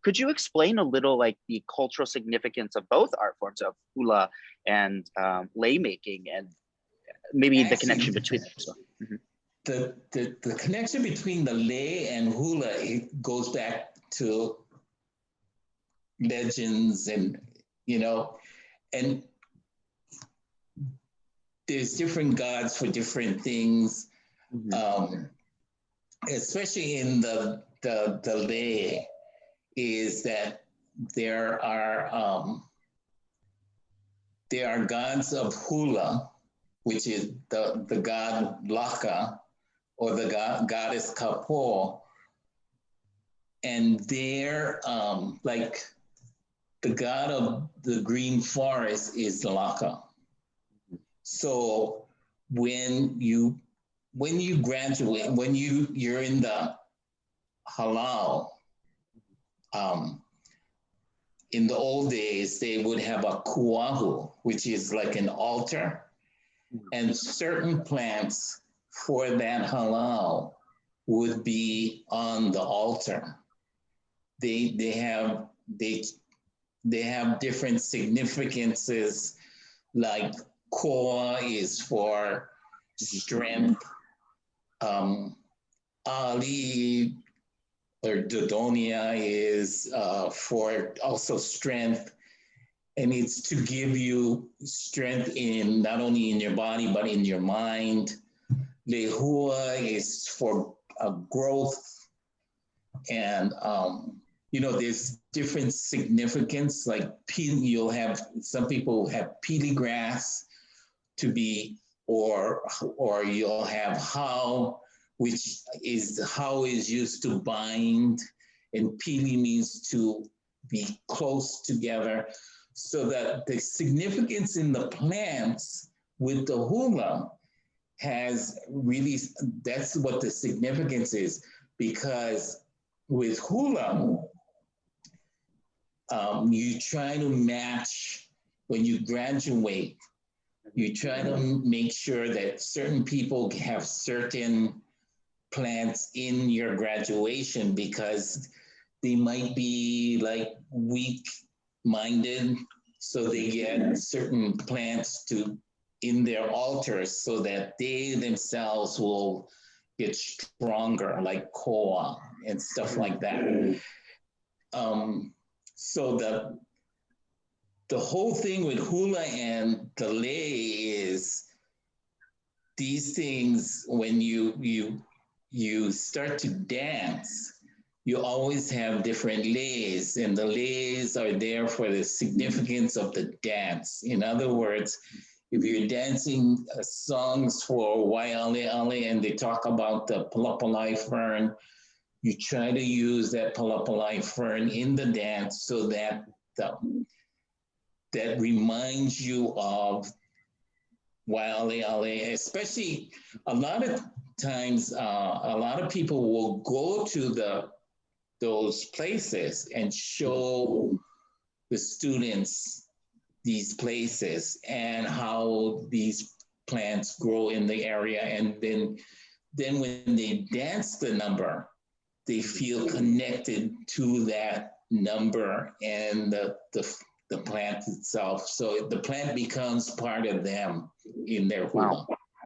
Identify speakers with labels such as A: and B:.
A: Could you explain a little like the cultural significance of both art forms of hula and lei making, and maybe the connection
B: Actually,
A: between them as well?
B: the connection between the lei and hula, it goes back to legends, and and there's different gods for different things. Especially in the lei, is that there are gods of hula, which is the god Laka, or the goddess Kapo, and they're like the god of the green forest is Laka. So when you graduate, when you're in the halal, in the old days, they would have a kuahu, which is like an altar, and certain plants for that halal would be on the altar. They have different significances, like koa is for strength, ali or dodonia is for also strength, and it's to give you strength in not only in your body but in your mind. Lehua is for growth, and there's different significance. Like you'll have some people have pili grass to be, or you'll have how, which is how is used to bind, and pili means to be close together. So that the significance in the plants with the hula has really, that's what the significance is, because with hula, you try to match, when you graduate, you try to make sure that certain people have certain plants in your graduation, because they might be like weak-minded, so they get certain plants in their altars so that they themselves will get stronger, like koa and stuff like that. So the whole thing with hula and the lei is these things, when you start to dance, you always have different leis, and the leis are there for the significance of the dance. In other words, if you're dancing songs for Waialeale and they talk about the palapalai fern, you try to use that palapalai fern in the dance so that that reminds you of Waialeale. Especially a lot of times, a lot of people will go to those places and show the students these places and how these plants grow in the area. And then when they dance the number, they feel connected to that number and the plant itself. So the plant becomes part of them in their hula.
A: Wow.